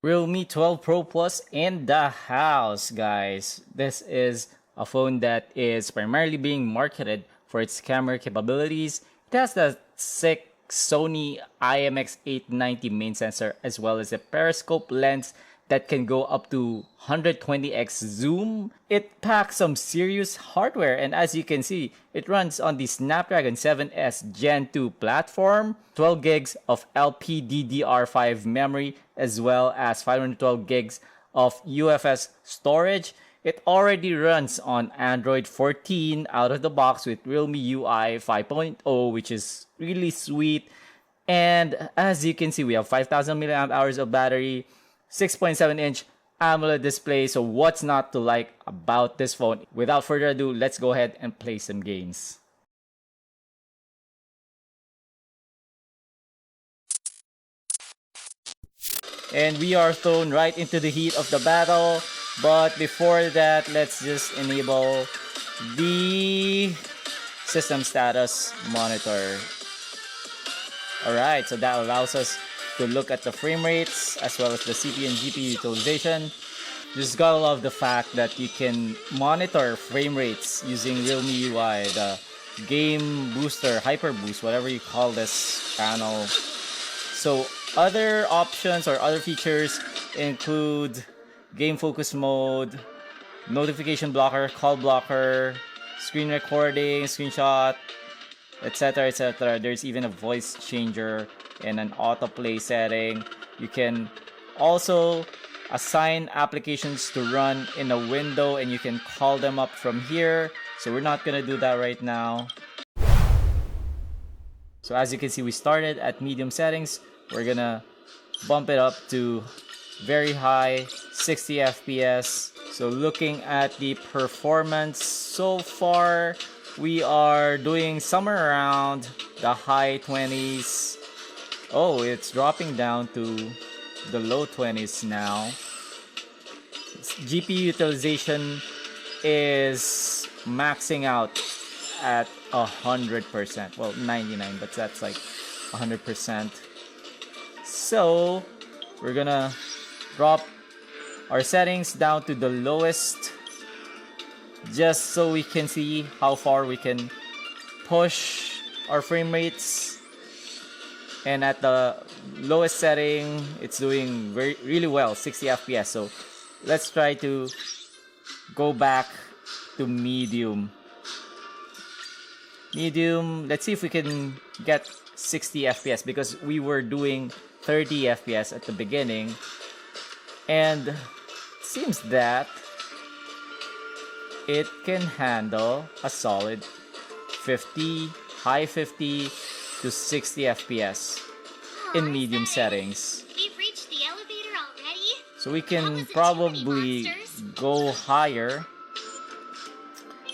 Realme 12 Pro Plus in the house, guys. This is a phone that is primarily being marketed for its camera capabilities. It has the sick Sony IMX890 main sensor as well as a periscope lens that can go up to 120x zoom. It packs some serious hardware, and as you can see, it runs on the Snapdragon 7S Gen 2 platform, 12 gigs of LPDDR5 memory, as well as 512 gigs of UFS storage. It already runs on Android 14 out of the box with Realme UI 5.0, which is really sweet. And as you can see, we have 5,000 milliamp hours of battery, 6.7-inch AMOLED display. So what's not to like about this phone? Without further ado, let's go ahead and play some games. And we are thrown right into the heat of the battle. But before that, let's just enable the system status monitor. Alright, so that allows us to look at the frame rates as well as the CPU and GPU utilization. Just gotta love the fact that you can monitor frame rates using Realme UI, the game booster, hyper boost, whatever you call this panel. So other options or other features include game focus mode, notification blocker, call blocker, screen recording, screenshot, etc, etc. There's even a voice changer and an autoplay setting. You can also assign applications to run in a window and you can call them up from here. So we're not gonna do that right now. So as you can see, we started at medium settings. We're gonna bump it up to very high, 60 FPS. So looking at the performance so far, we are doing somewhere around the high 20s. Oh, it's dropping down to the low 20s now. GPU utilization is maxing out at 100%. Well, 99, but that's like 100%. So we're gonna drop our settings down to the lowest just so we can see how far we can push our frame rates. And at the lowest setting, it's doing really well, 60 FPS. So let's try to go back to medium. Let's see if we can get 60 FPS because we were doing 30 FPS at the beginning. And it seems that it can handle a solid 50, high 50 to 60 FPS in medium settings. We've reached the elevator already. So we can probably go higher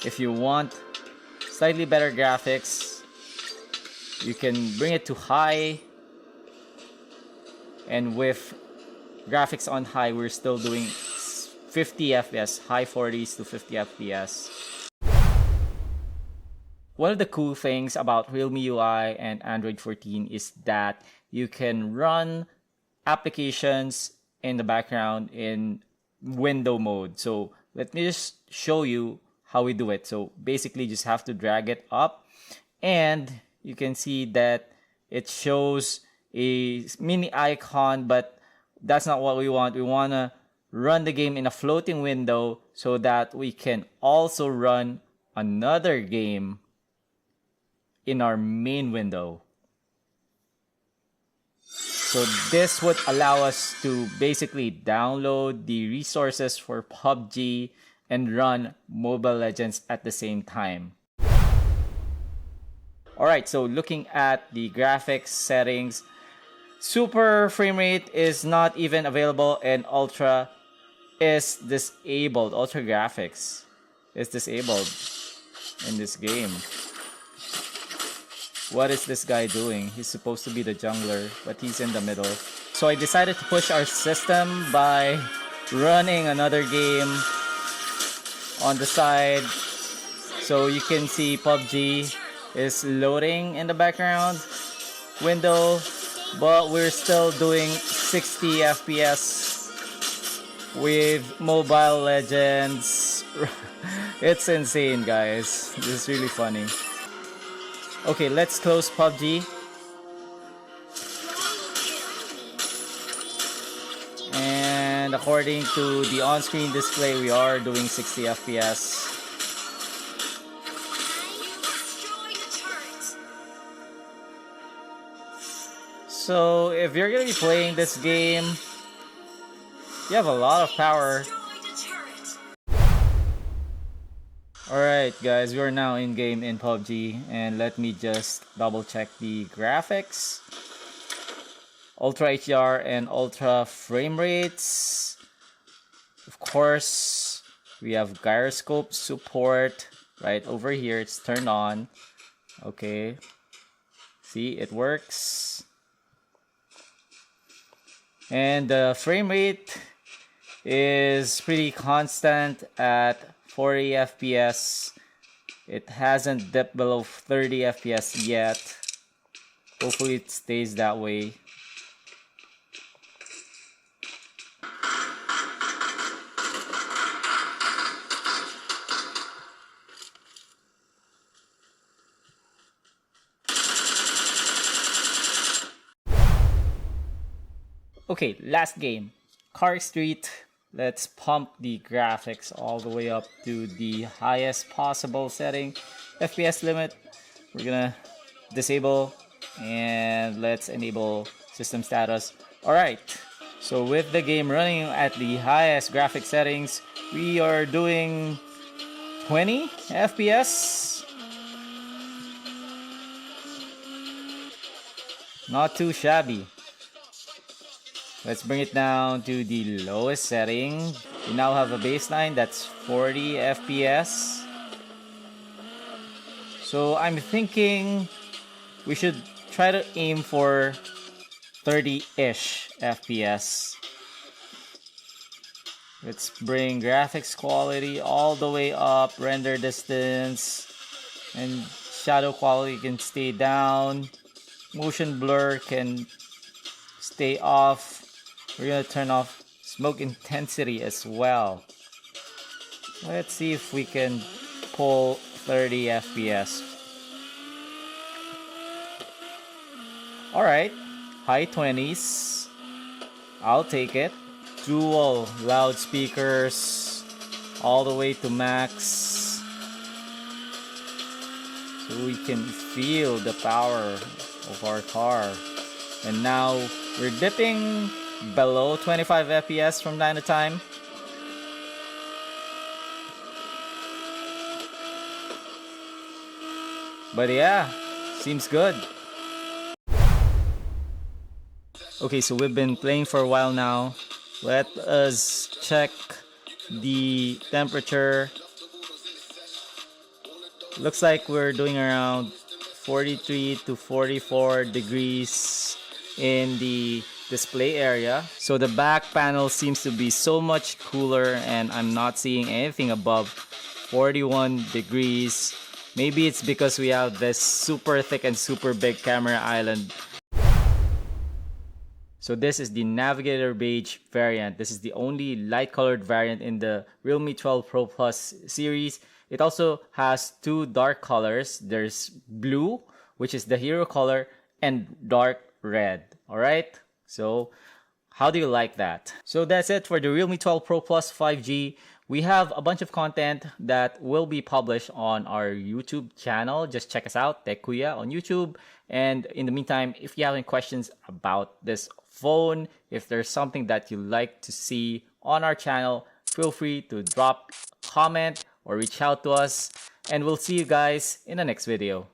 if you want slightly better graphics. You can bring it to high, and with graphics on high, we're still doing 50 FPS, high 40s to 50 FPS. One of the cool things about Realme UI and Android 14 is that you can run applications in the background in window mode. So let me just show you how we do it. So basically just have to drag it up and you can see that it shows a mini icon, but that's not what we want. We want to run the game in a floating window so that we can also run another game in our main window. So this would allow us to basically download the resources for PUBG and run Mobile Legends at the same time. Alright, so looking at the graphics settings, super frame rate is not even available and ultra is disabled. Ultra graphics is disabled in this game. What is this guy doing? He's supposed to be the jungler, but he's in the middle. So I decided to push our system by running another game on the side. So you can see PUBG is loading in the background window, but we're still doing 60 FPS with Mobile Legends. It's insane, guys. This is really funny. Okay, let's close PUBG. And according to the on-screen display, we are doing 60 FPS. So if you're gonna be playing this game, you have a lot of power. Alright guys, we are now in game in PUBG, and let me just double check the graphics. Ultra HDR and ultra frame rates. Of course, we have gyroscope support right over here. It's turned on. Okay. See, it works. And the frame rate is pretty constant at 40 FPS. It hasn't dipped below 30 FPS yet. Hopefully it stays that way. Okay, last game. Car Street. Let's pump the graphics all the way up to the highest possible setting. FPS limit, we're gonna disable, and let's enable system status. Alright, so with the game running at the highest graphic settings, we are doing 20 FPS. Not too shabby. Let's bring it down to the lowest setting. We now have a baseline that's 40 FPS. So I'm thinking we should try to aim for 30-ish FPS. Let's bring graphics quality all the way up, render distance, and shadow quality can stay down. Motion blur can stay off. We're gonna turn off smoke intensity as well. Let's see if we can pull 30 FPS. Alright, high 20s. I'll take it. Dual loudspeakers all the way to max. So we can feel the power of our car. And now we're dipping below 25 FPS from time to time. But yeah, seems good. Okay, so we've been playing for a while now. Let us check the temperature. Looks like we're doing around 43 to 44 degrees in the display area. So the back panel seems to be so much cooler, and I'm not seeing anything above 41 degrees. Maybe it's because we have this super thick and super big camera island. So this is the Navigator Beige variant. This is the only light colored variant in the Realme 12 Pro Plus series. It also has two dark colors. There's blue, which is the hero color, and dark red. Alright? So how do you like that? So that's it for the Realme 12 Pro Plus 5G. We have a bunch of content that will be published on our YouTube channel. Just check us out, Tech Kuya on YouTube. And in the meantime, if you have any questions about this phone, if there's something that you like to see on our channel, feel free to drop a comment or reach out to us. And we'll see you guys in the next video.